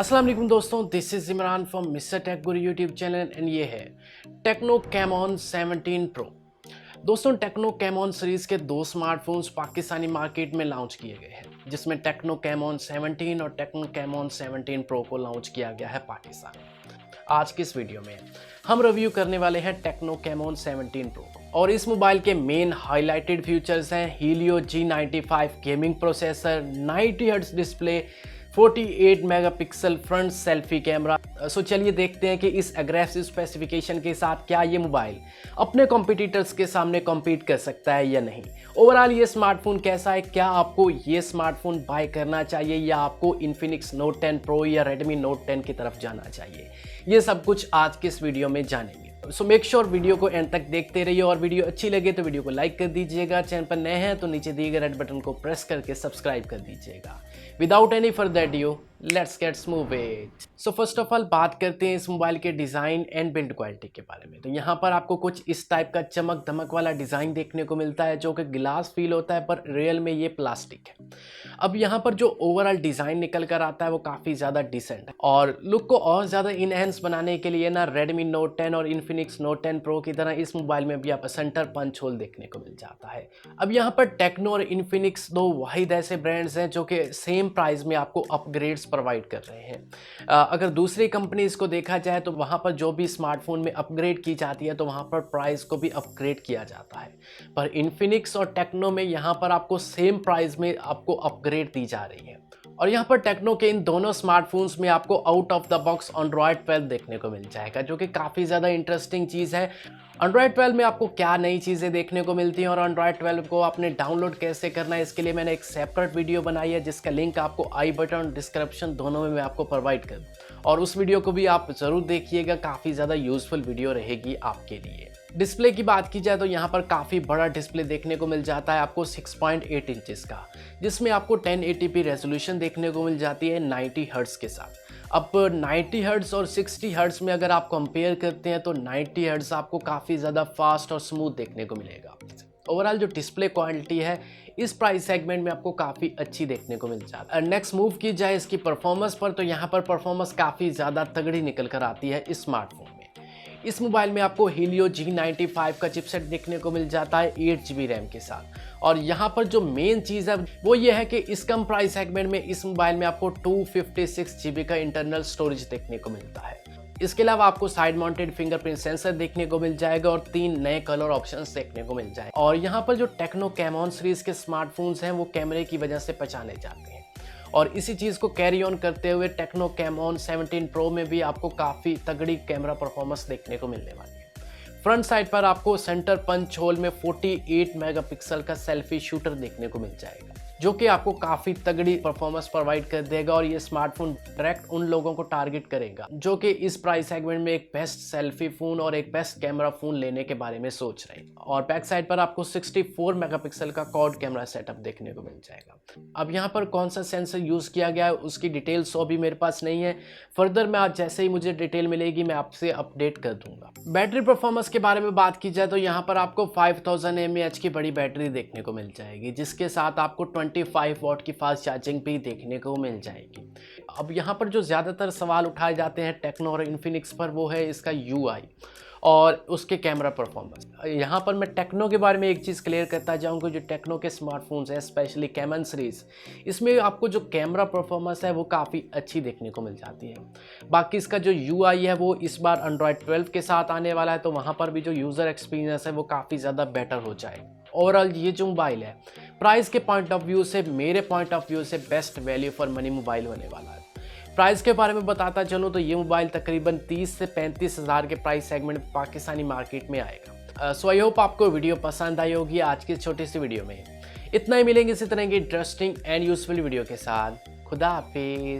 अस्सलाम वालेकुम दोस्तों, this is Imran from mister tech guru YouTube channel and ये है टेक्नो कैमॉन 17 प्रो। दोस्तों, टेक्नो कैमॉन सीरीज़ के दो स्मार्टफोन्स पाकिस्तानी मार्केट में लॉन्च किए गए हैं, जिसमें टेक्नो कैमॉन 17 और टेक्नो कैमॉन 17 प्रो को लॉन्च किया गया है पाकिस्तान में। आज की इस वीडियो में हम रिव्यू करने वाले हैं टेक्नो कैमॉन 17 प्रो और इस मोबाइल के मेन हाईलाइटेड फीचर्स हैं Helio G95 gaming processor, 90 hertz display, 48 megapixel front selfie camera. So चलिए देखते हैं कि इस एग्रेसिव स्पेसिफिकेशन के साथ क्या ये मोबाइल अपने कॉम्पिटिटर्स के सामने कॉम्पीट कर सकता है या नहीं। ओवरऑल ये स्मार्टफोन कैसा है, क्या आपको ये स्मार्टफोन बाय करना चाहिए या आपको इन्फिनिक्स नोट 10 प्रो या रेडमी नोट 10 की तरफ जाना चाहिए, ये सब कुछ आज के इस वीडियो में जानेंगे। सो मेक श्योर वीडियो को एंड तक देखते रहिए और वीडियो अच्छी लगे तो वीडियो को लाइक कर दीजिएगा। चैनल पर नए हैं तो नीचे दिए गए रेड बटन को प्रेस करके सब्सक्राइब कर दीजिएगा। Without any further due let's get moving. So first of all बात करते हैं इस मोबाइल के डिज़ाइन एंड बिल्ड क्वालिटी के बारे में। तो यहाँ पर आपको कुछ इस टाइप का चमक धमक वाला डिज़ाइन देखने को मिलता है जो कि ग्लास फील होता है, पर रियल में ये प्लास्टिक है। अब यहाँ पर जो ओवरऑल डिज़ाइन निकल कर आता है वो काफ़ी ज़्यादा डिसेंट है और लुक को और ज़्यादा इनहेंस बनाने के लिए ना रेडमी नोट 10 और इन्फिनिक्स नोट 10 प्रो की तरह इस मोबाइल में भी आप सेंटर पंच होल देखने को मिल जाता है। अब यहाँ पर टेक्नो और इन्फिनिक्स दो वाहिद ऐसे ब्रांड्स हैं जो कि सेम प्राइस में आपको अपग्रेड्स प्रोवाइड कर रहे हैं। अगर दूसरी कंपनीज को देखा जाए तो वहाँ पर जो भी स्मार्टफोन में अपग्रेड की जाती है तो वहाँ पर प्राइस को भी अपग्रेड किया जाता है, पर इन्फिनिक्स और टेक्नो में यहाँ पर आपको सेम प्राइस में आपको अपग्रेड दी जा रही है। और यहाँ पर टेक्नो के इन दोनों स्मार्टफोन्स में आपको out of the box Android 12 देखने को मिल जाएगा, जो कि काफ़ी ज़्यादा इंटरेस्टिंग चीज़ है। एंड्रॉयड 12 में आपको क्या नई चीज़ें देखने को मिलती हैं और एंड्रॉयड 12 को आपने डाउनलोड कैसे करना है, इसके लिए मैंने एक सेपरेट वीडियो बनाई है जिसका लिंक आपको आई बटन डिस्क्रिप्शन दोनों में मैं आपको प्रोवाइड कर दूँ और उस वीडियो को भी आप ज़रूर देखिएगा, काफ़ी ज़्यादा यूज़फुल वीडियो रहेगी आपके लिए। डिस्प्ले की बात की जाए तो यहाँ पर काफ़ी बड़ा डिस्प्ले देखने को मिल जाता है आपको 6.8 इंचेस का, जिसमें आपको 1080p रेजोल्यूशन देखने को मिल जाती है 90 हर्ट्ज के साथ। अब 90 हर्ट्ज और 60 हर्ट्ज में अगर आप कंपेयर करते हैं तो 90 हर्ट्ज आपको काफ़ी ज़्यादा फास्ट और स्मूथ देखने को मिलेगा। ओवरऑल जो डिस्प्ले क्वालिटी है इस प्राइस सेगमेंट में आपको काफ़ी अच्छी देखने को मिल जाती है। नेक्स्ट मूव की जाए इसकी परफॉर्मेंस पर, तो यहाँ पर परफॉर्मेंस काफ़ी ज़्यादा तगड़ी निकल कर आती है इस स्मार्टफोन में। इस मोबाइल में आपको हीलियो G95 का चिपसेट देखने को मिल जाता है 8 GB रैम के साथ। और यहाँ पर जो मेन चीज़ है वो ये है कि इस कम प्राइस सेगमेंट में इस मोबाइल में आपको 256 GB का इंटरनल स्टोरेज देखने को मिलता है। इसके अलावा आपको साइड माउंटेड फिंगरप्रिंट सेंसर देखने को मिल जाएगा और 3 नए कलर ऑप्शंस देखने को मिल जाएगा। और यहाँ पर जो टेक्नो कैमॉन सीरीज के स्मार्टफोन्स हैं वो कैमरे की वजह से पहचाने जाते हैं और इसी चीज़ को कैरी ऑन करते हुए टेक्नो कैमॉन 17 प्रो में भी आपको काफ़ी तगड़ी कैमरा परफॉर्मेंस देखने को मिलने वाली है। फ्रंट साइड पर आपको सेंटर पंच होल में 48 मेगापिक्सल का सेल्फी शूटर देखने को मिल जाएगा, जो कि आपको काफ़ी तगड़ी परफॉर्मेंस प्रोवाइड कर देगा और ये स्मार्टफोन डायरेक्ट उन लोगों को टारगेट करेगा जो कि इस प्राइस सेगमेंट में एक बेस्ट सेल्फी फ़ोन और एक बेस्ट कैमरा फ़ोन लेने के बारे में सोच रहे हैं। और बैक साइड पर आपको 64 मेगापिक्सल का क्वाड कैमरा सेटअप देखने को मिल जाएगा। अब यहाँ पर कौन सा सेंसर यूज़ किया गया है उसकी डिटेल्स अभी मेरे पास नहीं है, फर्दर मैं आज जैसे ही मुझे डिटेल मिलेगी मैं आपसे अपडेट कर दूंगा। बैटरी परफॉर्मेंस के बारे में बात की जाए तो यहाँ पर आपको 5000 mAh की बड़ी बैटरी देखने को मिल जाएगी, जिसके साथ आपको 25 वॉट की फास्ट चार्जिंग भी देखने को मिल जाएगी। अब यहाँ पर जो ज़्यादातर सवाल उठाए जाते हैं टेक्नो और इन्फिनिक्स पर वो है इसका UI और उसके कैमरा परफॉर्मेंस। यहाँ पर मैं टेक्नो के बारे में एक चीज़ क्लियर करता जाऊँगा, जो टेक्नो के स्मार्टफोन्स हैं स्पेशली कैमन सीरीज़, इसमें आपको जो कैमरा परफॉर्मेंस है वो काफ़ी अच्छी देखने को मिल जाती है। बाकी इसका जो UI है वो इस बार एंड्रॉयड 12 के साथ आने वाला है, तो वहाँ पर भी जो यूज़र एक्सपीरियंस है वो काफ़ी ज़्यादा बेटर हो जाएगा। ओवरऑल ये जो मोबाइल है प्राइस के पॉइंट ऑफ व्यू से, मेरे पॉइंट ऑफ व्यू से best value for money mobile होने वाला है। प्राइस के बारे में बताता चलूँ तो ये मोबाइल तकरीबन 30 से 35 हज़ार के प्राइस सेगमेंट पाकिस्तानी मार्केट में आएगा। सो आई होप आपको वीडियो पसंद आई होगी आज की छोटी सी वीडियो में। इतना ही, मिलेंगे इसी तरह की इंटरेस्टिंग एंड यूजफुल वीडियो के साथ। खुदा हाफिज़।